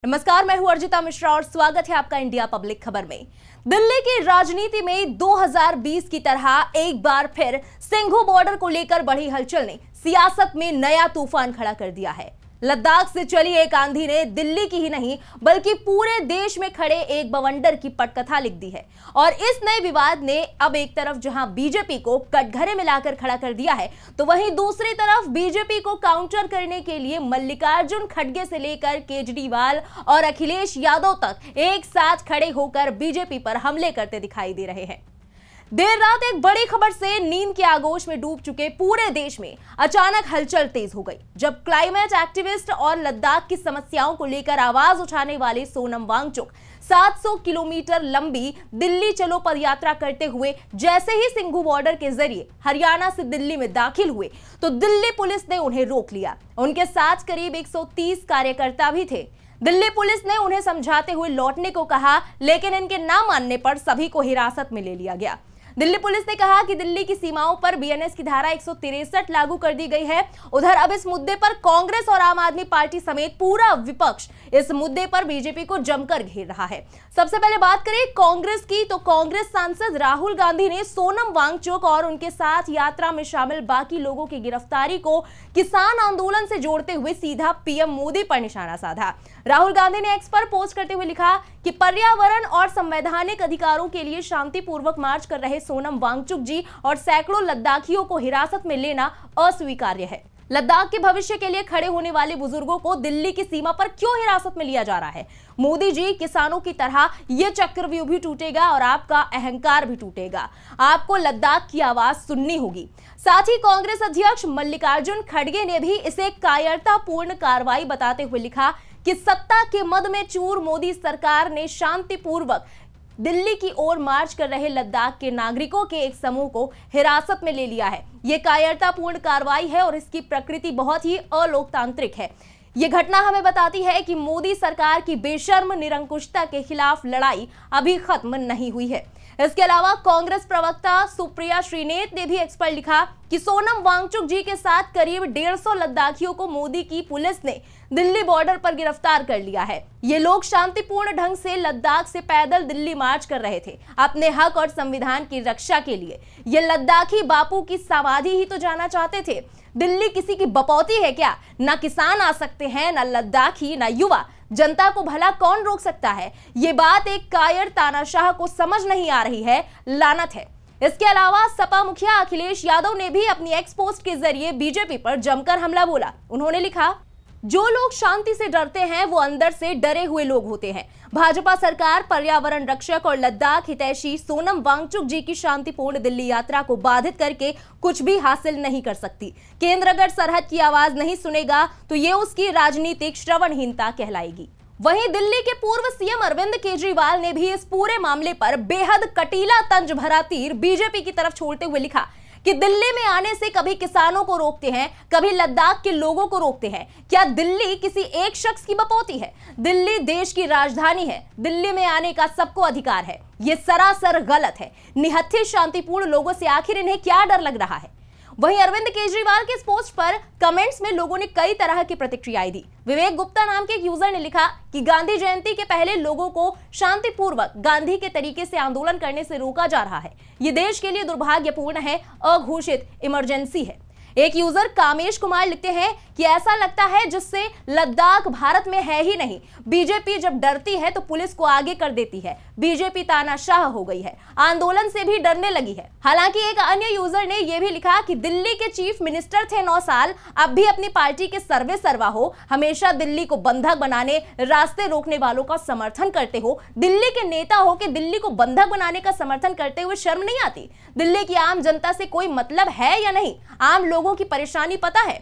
नमस्कार, मैं हूं अर्जिता मिश्रा और स्वागत है आपका इंडिया पब्लिक खबर में। दिल्ली की राजनीति में 2020 की तरह एक बार फिर सिंघू बॉर्डर को लेकर बढ़ी हलचल ने सियासत में नया तूफान खड़ा कर दिया है। लद्दाख से चली एक आंधी ने दिल्ली की ही नहीं बल्कि पूरे देश में खड़े एक बवंडर की पटकथा लिख दी है। और इस नए विवाद ने अब एक तरफ जहां बीजेपी को कटघरे में लाकर खड़ा कर दिया है, तो वहीं दूसरी तरफ बीजेपी को काउंटर करने के लिए मल्लिकार्जुन खड़गे से लेकर केजरीवाल और अखिलेश यादव तक एक साथ खड़े होकर बीजेपी पर हमले करते दिखाई दे रहे हैं। देर रात एक बड़ी खबर से नींद के आगोश में डूब चुके पूरे देश में अचानक हलचल तेज हो गई, जब क्लाइमेट एक्टिविस्ट और लद्दाख की समस्याओं को लेकर आवाज उठाने वाले सोनम वांगचुक 700 किलोमीटर लंबी दिल्ली चलो पदयात्रा करते हुए जैसे ही सिंघू बॉर्डर के जरिए हरियाणा से दिल्ली में दाखिल हुए, तो दिल्ली पुलिस ने उन्हें रोक लिया। उनके साथ करीब 130 कार्यकर्ता भी थे। दिल्ली पुलिस ने उन्हें समझाते हुए लौटने को कहा, लेकिन इनके ना मानने पर सभी को हिरासत में ले लिया गया। दिल्ली पुलिस ने कहा कि दिल्ली की सीमाओं पर बीएनएस की धारा 163 लागू कर दी गई है। उधर अब इस मुद्दे पर कांग्रेस और आम आदमी पार्टी समेत पूरा विपक्ष इस मुद्दे पर बीजेपी को जमकर घेर रहा है। सबसे पहले बात करें कांग्रेस की, तो कांग्रेस सांसद राहुल गांधी ने सोनम वांगचुक और उनके साथ यात्रा में शामिल बाकी लोगों की गिरफ्तारी को किसान आंदोलन से जोड़ते हुए सीधा पीएम मोदी पर निशाना साधा। राहुल गांधी ने एक्स पर पोस्ट करते हुए लिखा कि पर्यावरण और संवैधानिक अधिकारों के लिए शांतिपूर्वक मार्च कर रहे सोनम वांगचुक जी और सैकड़ों लद्दाखियों को हिरासत में लेना अस्वीकार्य है। लद्दाख के भविष्य के लिए खड़े होने वाले बुजुर्गों को दिल्ली की सीमा पर क्यों हिरासत में लिया जा रहा है? मोदी जी, किसानों की तरह ये चक्रव्यूह भी टूटेगा और आपका अहंकार भी टूटेगा। आपको लद्दाख की आवाज सुननी होगी। साथ ही कांग्रेस अध्यक्ष मल्लिकार्जुन खड़गे ने भी इसे कायरतापूर्ण कार्रवाई बताते हुए लिखा कि सत्ता के मद में चूर मोदी सरकार ने शांतिपूर्वक दिल्ली की ओर मार्च कर रहे लद्दाख के नागरिकों के एक समूह को हिरासत में ले लिया है। यह कायरतापूर्ण कार्रवाई है और इसकी प्रकृति बहुत ही अलोकतांत्रिक है। ये घटना हमें बताती है कि मोदी सरकार की बेशर्म निरंकुशता के खिलाफ लड़ाई अभी खत्म नहीं हुई है। इसके अलावा कांग्रेस प्रवक्ता सुप्रिया श्रीनेत ने भी एक्स पर लिखा कि सोनम वांगचुक जी के साथ करीब 150 लद्दाखियों को मोदी की पुलिस ने दिल्ली बॉर्डर पर गिरफ्तार कर लिया है। ये लोग शांतिपूर्ण ढंग से लद्दाख से पैदल दिल्ली मार्च कर रहे थे अपने हक और संविधान की रक्षा के लिए। ये लद्दाखी बापू की समाधि ही तो जाना चाहते थे। दिल्ली किसी की बपौती है क्या? ना किसान आ सकते हैं, ना लद्दाखी, ना युवा। जनता को भला कौन रोक सकता है? ये बात एक कायर तानाशाह को समझ नहीं आ रही है। लानत है। इसके अलावा सपा मुखिया अखिलेश यादव ने भी अपनी एक्स पोस्ट के जरिए बीजेपी पर जमकर हमला बोला। उन्होंने लिखा, जो लोग शांति से डरते हैं वो अंदर से डरे हुए लोग होते हैं। भाजपा सरकार पर्यावरण रक्षक और लद्दाख हितैषी सोनम वांगचुक जी की शांतिपूर्ण दिल्ली यात्रा को बाधित करके कुछ भी हासिल नहीं कर सकती। केंद्र अगर सरहद की आवाज नहीं सुनेगा तो ये उसकी राजनीतिक श्रवणहीनता कहलाएगी। वहीं दिल्ली के पूर्व सीएम अरविंद केजरीवाल ने भी इस पूरे मामले पर बेहद कटीला तंज भरा तीर बीजेपी की तरफ छोड़ते हुए लिखा कि दिल्ली में आने से कभी किसानों को रोकते हैं, कभी लद्दाख के लोगों को रोकते हैं। क्या दिल्ली किसी एक शख्स की बपौती है? दिल्ली देश की राजधानी है। दिल्ली में आने का सबको अधिकार है। ये सरासर गलत है। निहत्थे शांतिपूर्ण लोगों से आखिर इन्हें क्या डर लग रहा है? वहीं अरविंद केजरीवाल के इस पोस्ट पर कमेंट्स में लोगों ने कई तरह की प्रतिक्रियाएं दी। विवेक गुप्ता नाम के एक यूजर ने लिखा कि गांधी जयंती के पहले लोगों को शांतिपूर्वक गांधी के तरीके से आंदोलन करने से रोका जा रहा है। ये देश के लिए दुर्भाग्यपूर्ण है, अघोषित इमरजेंसी है। एक यूजर कामेश कुमार लिखते हैं कि ऐसा लगता है जिससे लद्दाख भारत में है ही नहीं। बीजेपी जब डरती है तो पुलिस को आगे कर देती है। बीजेपी तानाशाह हो गई है, आंदोलन से भी डरने लगी है। हालांकि एक अन्य यूजर ने यह भी लिखा कि दिल्ली के चीफ मिनिस्टर थे 9 साल, अब भी अपनी पार्टी के सर्वे सर्वा हो, हमेशा दिल्ली को बंधक बनाने, रास्ते रोकने वालों का समर्थन करते हो। दिल्ली के नेता हो कि दिल्ली को बंधक बनाने का समर्थन करते हुए शर्म नहीं आती? दिल्ली की आम जनता से कोई मतलब है या नहीं? आम लोगों की परेशानी पता है?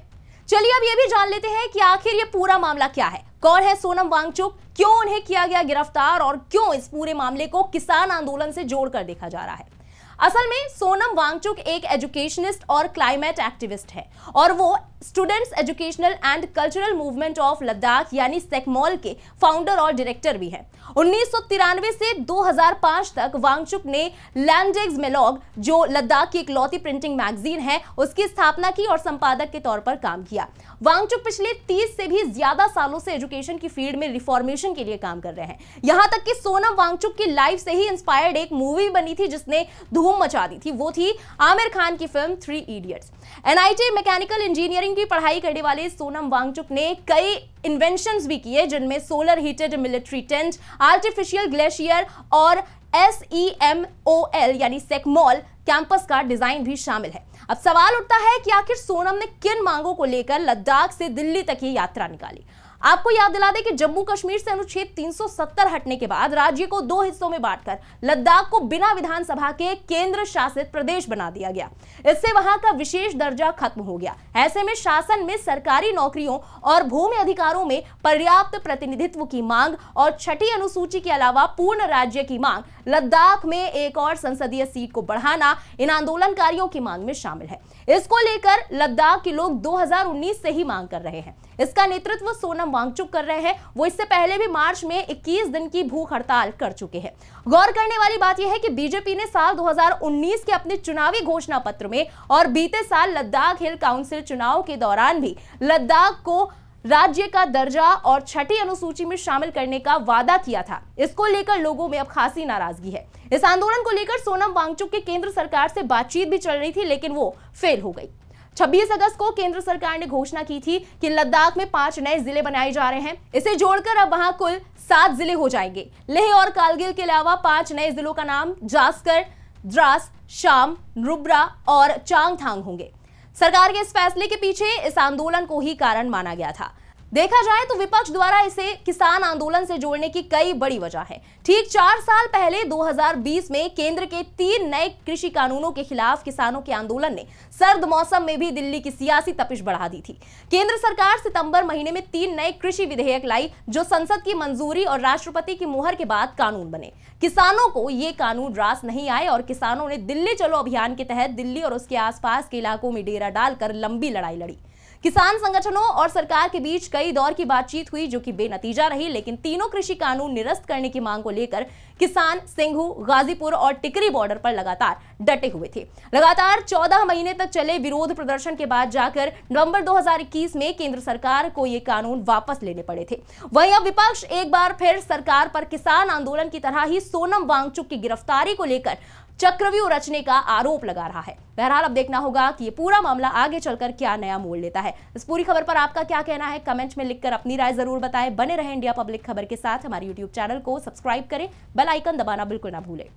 चलिए अब यह भी जान लेते हैं कि आखिर ये पूरा मामला क्या है। कौन है सोनम वांगचुक? क्यों उन्हें किया गया गिरफ्तार और क्यों इस पूरे मामले को किसान आंदोलन से जोड़कर देखा जा रहा है? असल में सोनम वांगचुक एक एजुकेशनिस्ट और क्लाइमेट एक्टिविस्ट है और वो students educational and cultural movement of Ladakh यानी सेकमॉल के फाउंडर और डायरेक्टर भी हैं। 1993 से 2005 तक वांगचुक ने लैंडेक्स मेलॉग, जो लद्दाख की इकलौती प्रिंटिंग मैगजीन है, उसकी स्थापना की और संपादक के तौर पर काम किया। वांगचुक पिछले 30 से भी ज्यादा सालों से एजुकेशन की फील्ड में रिफॉर्मेशन के लिए काम कर रहे हैं। यहां तक कि सोनम वांगचुक की लाइफ से ही इंस्पायर्ड एक मूवी बनी थी जिसने धूम मचा दी थी, वो थी आमिर खान की film 3 idiots. NIT mechanical engineering की पढ़ाई करने वाले सोनम वांगचुक ने कई इन्वेंशंस भी किए, जिनमें solar heated military tent, artificial glacier और SEMOL यानी सेकमॉल कैंपस का डिजाइन भी शामिल है। अब सवाल उठता है कि आखिर सोनम ने किन मांगों को लेकर लद्दाख से दिल्ली तक की यात्रा निकाली। आपको याद दिला दें कि जम्मू कश्मीर से अनुच्छेद 370 हटने के बाद राज्य को 2 हिस्सों में बांटकर लद्दाख को बिना विधानसभा के केंद्र शासित प्रदेश बना दिया गया। इससे वहां का विशेष दर्जा खत्म हो गया। ऐसे में शासन में सरकारी नौकरियों और भूमि अधिकारों में पर्याप्त प्रतिनिधित्व की मांग और छठी अनुसूची के अलावा पूर्ण राज्य की मांग, लद्दाख में एक और संसदीय सीट को बढ़ाना इन आंदोलनकारियों की मांग में शामिल है। इसको लेकर लद्दाख के लोग 2019 से ही मांग कर रहे हैं। इसका नेतृत्व सोनम वांगचुक कर रहे हैं। वो इससे पहले भी मार्च में 21 दिन की भूख हड़ताल कर चुके हैं। गौर करने वाली बात यह है कि बीजेपी ने साल 2019 के अपने चुनावी घोषणा पत्र में और बीते साल लद्दाख हिल काउंसिल चुनाव के दौरान भी लद्दाख को राज्य का दर्जा और छठी अनुसूची में शामिल करने का वादा किया था। इसको लेकर लोगों में अब खासी नाराजगी है। इस आंदोलन को लेकर सोनम वांगचुक के केंद्र सरकार से बातचीत भी चल रही थी, लेकिन वो फेल हो गई। 26 अगस्त को केंद्र सरकार ने घोषणा की थी कि लद्दाख में 5 नए जिले बनाए जा रहे हैं। इसे जोड़कर अब वहां कुल 7 जिले हो जाएंगे। लेह और कारगिल के अलावा 5 नए जिलों का नाम जास्कर, द्रास, शाम, नुब्रा और चांगथांग होंगे। सरकार के इस फैसले के पीछे इस आंदोलन को ही कारण माना गया था। देखा जाए तो विपक्ष द्वारा इसे किसान आंदोलन से जोड़ने की कई बड़ी वजह है। ठीक 4 साल पहले 2020 में केंद्र के 3 नए कृषि कानूनों के खिलाफ किसानों के आंदोलन ने सर्द मौसम में भी दिल्ली की सियासी तपिश बढ़ा दी थी। केंद्र सरकार सितंबर महीने में 3 नए कृषि विधेयक लाई, जो संसद की मंजूरी और राष्ट्रपति की मुहर के बाद कानून बने। किसानों को ये कानून रास नहीं आए और किसानों ने दिल्ली चलो अभियान के तहत दिल्ली और उसके आसपास के इलाकों में डेरा डालकर लंबी लड़ाई लड़ी। किसान संगठनों और सरकार के बीच कई दौर की बातचीत हुई, जो कि बेनतीजा रही, लेकिन तीनों कृषि कानून निरस्त करने की मांग को लेकर किसान सिंघू, गाजीपुर और टिकरी बॉर्डर पर लगातार डटे हुए थे। लगातार 14 महीने तक चले विरोध प्रदर्शन के बाद जाकर नवंबर 2021 में केंद्र सरकार को ये कानून वापस लेने पड़े थे। वहीं अब विपक्ष एक बार फिर सरकार पर किसान आंदोलन की तरह ही सोनम वांगचुक की गिरफ्तारी को लेकर चक्रव्यूह रचने का आरोप लगा रहा है। बहरहाल अब देखना होगा कि ये पूरा मामला आगे चलकर क्या नया मोड़ लेता है। इस पूरी खबर पर आपका क्या कहना है, कमेंट में लिखकर अपनी राय जरूर बताएं। बने रहें इंडिया पब्लिक खबर के साथ। हमारे YouTube चैनल को सब्सक्राइब करें, बेल आइकन दबाना बिल्कुल ना भूलें।